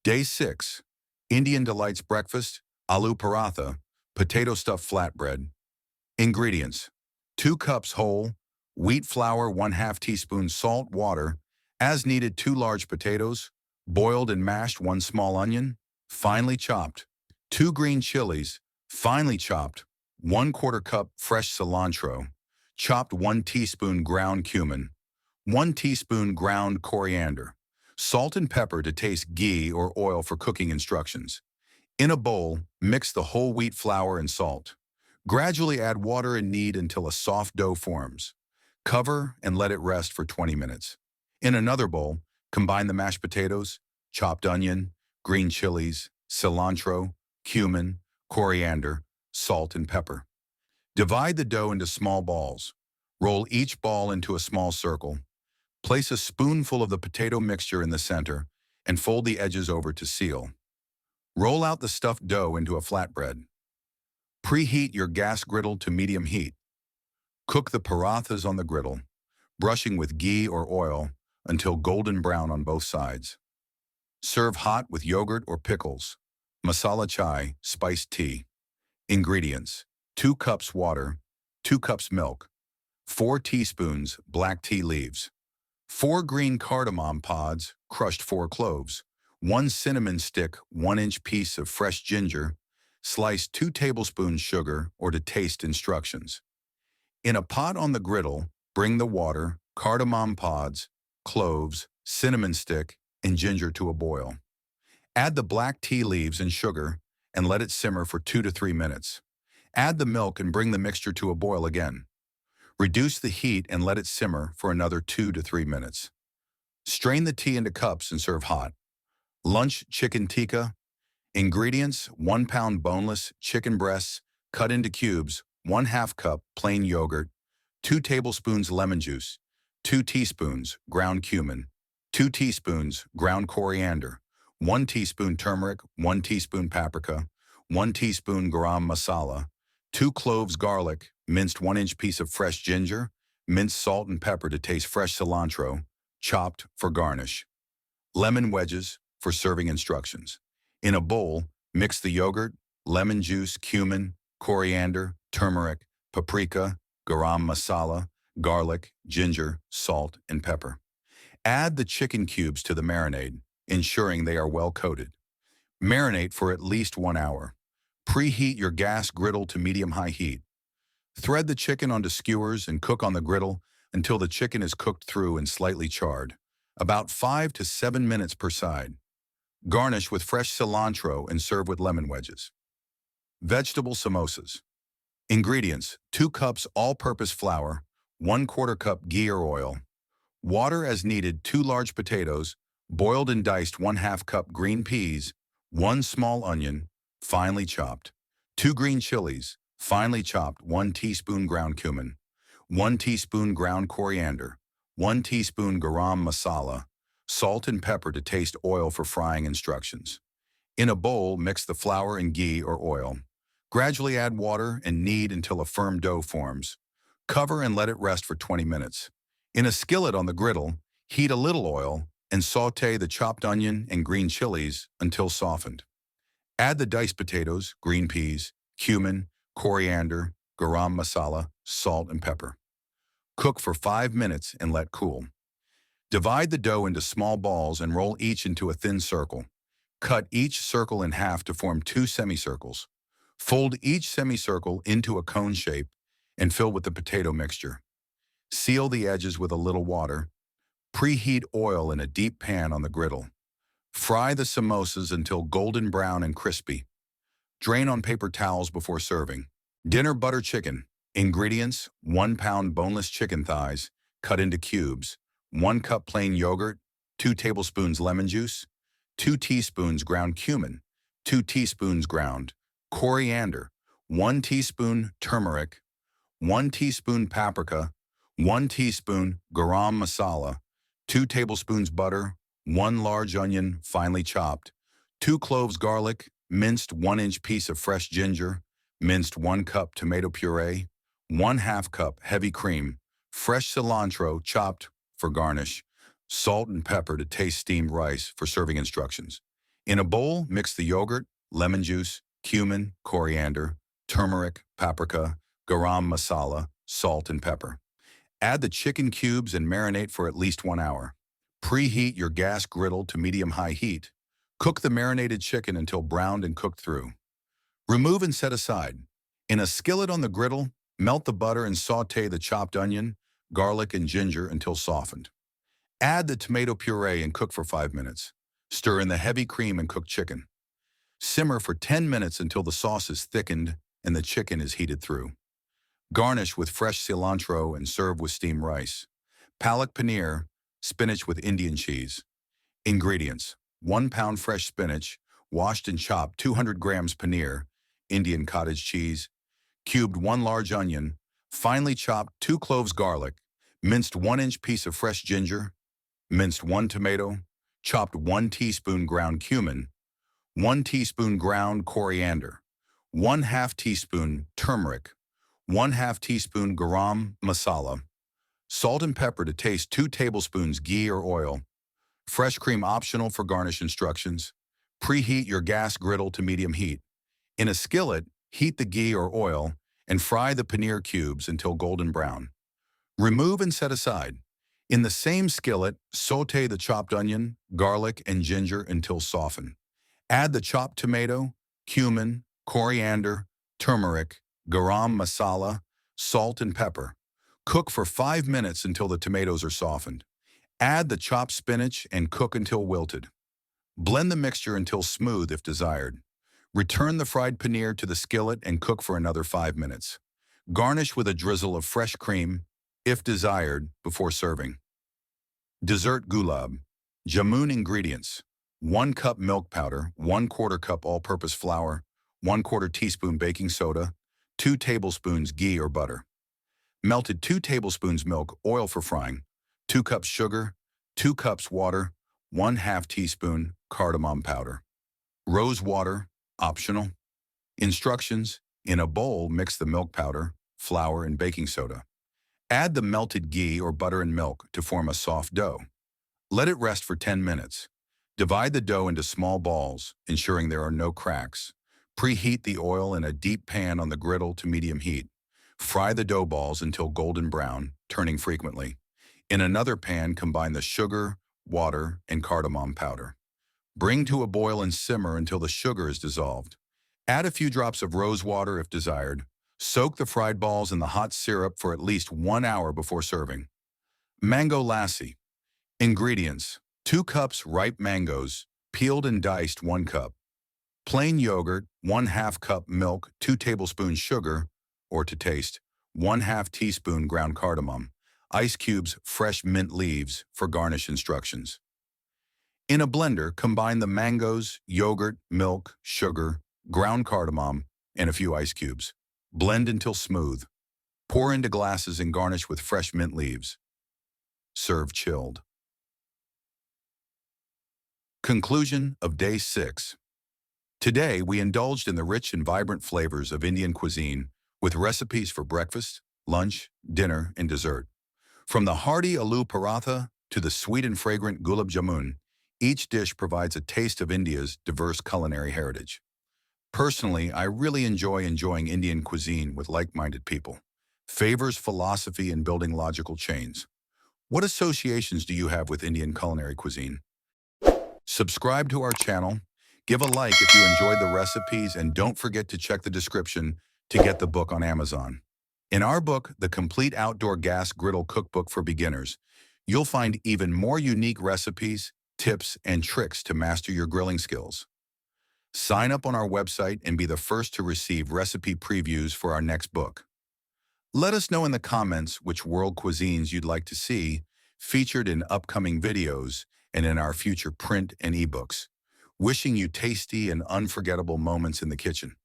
Day 6. Indian Delights Breakfast, Aloo Paratha, Potato Stuffed Flatbread. Ingredients: 2 cups whole, wheat flour 1/2 teaspoon salt, water, as needed 2 large potatoes, boiled and mashed 1 small onion, finely chopped, 2 green chilies, finely chopped, 1/4 cup fresh cilantro, chopped 1 teaspoon ground cumin, 1 teaspoon ground coriander, salt and pepper to taste, ghee or oil for cooking instructions. In a bowl, mix the whole wheat flour and salt. Gradually add water and knead until a soft dough forms. Cover and let it rest for 20 minutes. In another bowl, combine the mashed potatoes, chopped onion, green chilies, cilantro, cumin, coriander, salt, and pepper. Divide the dough into small balls. Roll each ball into a small circle. Place a spoonful of the potato mixture in the center and fold the edges over to seal. Roll out the stuffed dough into a flatbread. Preheat your gas griddle to medium heat. Cook the parathas on the griddle, brushing with ghee or oil until golden brown on both sides. Serve hot with yogurt or pickles. Masala chai, spiced tea. Ingredients: 2 cups water, 2 cups milk, 4 teaspoons black tea leaves, 4 green cardamom pods, crushed 4 cloves, 1 cinnamon stick, 1-inch piece of fresh ginger, slice 2 tablespoons sugar or to taste instructions. In a pot on the griddle, bring the water, cardamom pods, cloves, cinnamon stick, and ginger to a boil. Add the black tea leaves and sugar and let it simmer for 2 to 3 minutes. Add the milk and bring the mixture to a boil again. Reduce the heat and let it simmer for another 2 to 3 minutes. Strain the tea into cups and serve hot. Lunch chicken tikka. Ingredients: 1 pound boneless chicken breasts cut into cubes, 1/2 cup plain yogurt, 2 tablespoons lemon juice, 2 teaspoons ground cumin, 2 teaspoons ground coriander, 1 teaspoon turmeric, 1 teaspoon paprika, 1 teaspoon garam masala, 2 cloves garlic, minced 1-inch piece of fresh ginger, minced salt and pepper to taste, fresh cilantro, chopped for garnish. Lemon wedges for serving instructions. In a bowl, mix the yogurt, lemon juice, cumin, coriander, turmeric, paprika, garam masala, garlic, ginger, salt, and pepper. Add the chicken cubes to the marinade, ensuring they are well coated. Marinate for at least 1 hour. Preheat your gas griddle to medium-high heat. Thread the chicken onto skewers and cook on the griddle until the chicken is cooked through and slightly charred, about 5 to 7 minutes per side. Garnish with fresh cilantro and serve with lemon wedges. Vegetable Samosas. Ingredients: 2 cups all-purpose flour, 1/4 cup ghee or oil, water as needed, 2 large potatoes, boiled and diced 1/2 cup green peas, 1 small onion, finely chopped, 2 green chilies, finely chopped, 1 teaspoon ground cumin, 1 teaspoon ground coriander, 1 teaspoon garam masala, salt and pepper to taste, oil for frying instructions. In a bowl, mix the flour and ghee or oil. Gradually add water and knead until a firm dough forms. Cover and let it rest for 20 minutes. In a skillet on the griddle, heat a little oil and sauté the chopped onion and green chilies until softened. Add the diced potatoes, green peas, cumin, coriander, garam masala, salt, and pepper. Cook for 5 minutes and let cool. Divide the dough into small balls and roll each into a thin circle. Cut each circle in half to form 2 semicircles. Fold each semicircle into a cone shape and fill with the potato mixture. Seal the edges with a little water. Preheat oil in a deep pan on the griddle. Fry the samosas until golden brown and crispy. Drain on paper towels before serving. Dinner butter chicken. Ingredients: 1 pound boneless chicken thighs, cut into cubes, 1 cup plain yogurt, 2 tablespoons lemon juice, 2 teaspoons ground cumin, 2 teaspoons ground coriander, 1 teaspoon turmeric, 1 teaspoon paprika, 1 teaspoon garam masala, 2 tablespoons butter, 1 large onion finely chopped, 2 cloves garlic, minced 1-inch piece of fresh ginger, minced 1 cup tomato puree, 1/2 cup heavy cream, fresh cilantro chopped for garnish, salt and pepper to taste, steamed rice for serving instructions. In a bowl, mix the yogurt, lemon juice, cumin, coriander, turmeric, paprika, garam masala, salt, and pepper. Add the chicken cubes and marinate for at least 1 hour. Preheat your gas griddle to medium-high heat. Cook the marinated chicken until browned and cooked through. Remove and set aside. In a skillet on the griddle, melt the butter and sauté the chopped onion, garlic, and ginger until softened. Add the tomato puree and cook for 5 minutes. Stir in the heavy cream and cooked chicken. Simmer for 10 minutes until the sauce is thickened and the chicken is heated through. Garnish with fresh cilantro and serve with steamed rice. Palak Paneer, spinach with Indian cheese. Ingredients: 1 pound fresh spinach, washed and chopped 200 grams paneer, Indian cottage cheese, cubed 1 large onion, finely chopped 2 cloves garlic, minced 1-inch piece of fresh ginger, minced 1 tomato, chopped 1 teaspoon ground cumin, 1 teaspoon ground coriander, 1/2 teaspoon turmeric, 1/2 teaspoon garam masala, salt and pepper to taste, 2 tablespoons ghee or oil. Fresh cream optional for garnish instructions. Preheat your gas griddle to medium heat. In a skillet, heat the ghee or oil and fry the paneer cubes until golden brown. Remove and set aside. In the same skillet, sauté the chopped onion, garlic, and ginger until softened. Add the chopped tomato, cumin, coriander, turmeric, garam masala, salt, and pepper. Cook for 5 minutes until the tomatoes are softened. Add the chopped spinach and cook until wilted. Blend the mixture until smooth if desired. Return the fried paneer to the skillet and cook for another 5 minutes. Garnish with a drizzle of fresh cream, if desired, before serving. Dessert Gulab Jamun ingredients: 1 cup milk powder, 1/4 cup all-purpose flour, 1/4 teaspoon baking soda, 2 tablespoons ghee or butter. Melted 2 tablespoons milk, oil for frying, 2 cups sugar, 2 cups water, 1/2 teaspoon cardamom powder. Rose water, optional. Instructions: in a bowl, mix the milk powder, flour, and baking soda. Add the melted ghee or butter and milk to form a soft dough. Let it rest for 10 minutes. Divide the dough into small balls, ensuring there are no cracks. Preheat the oil in a deep pan on the griddle to medium heat. Fry the dough balls until golden brown, turning frequently. In another pan, combine the sugar, water, and cardamom powder. Bring to a boil and simmer until the sugar is dissolved. Add a few drops of rose water if desired. Soak the fried balls in the hot syrup for at least 1 hour before serving. Mango Lassi. Ingredients: 2 cups ripe mangoes, peeled and diced 1 cup. Plain yogurt, 1/2 cup milk, 2 tablespoons sugar, or to taste, 1/2 teaspoon ground cardamom. Ice cubes, fresh mint leaves for garnish instructions. In a blender, combine the mangoes, yogurt, milk, sugar, ground cardamom, and a few ice cubes. Blend until smooth. Pour into glasses and garnish with fresh mint leaves. Serve chilled. Conclusion of Day 6. Today, we indulged in the rich and vibrant flavors of Indian cuisine with recipes for breakfast, lunch, dinner, and dessert. From the hearty Aloo Paratha to the sweet and fragrant Gulab Jamun, each dish provides a taste of India's diverse culinary heritage. Personally, I really enjoying Indian cuisine with like-minded people. Favors philosophy and building logical chains. What associations do you have with Indian culinary cuisine? Subscribe to our channel, give a like if you enjoyed the recipes, and don't forget to check the description to get the book on Amazon. In our book, The Complete Outdoor Gas Griddle Cookbook for Beginners, you'll find even more unique recipes, tips, and tricks to master your grilling skills. Sign up on our website and be the first to receive recipe previews for our next book. Let us know in the comments which world cuisines you'd like to see featured in upcoming videos and in our future print and ebooks. Wishing you tasty and unforgettable moments in the kitchen.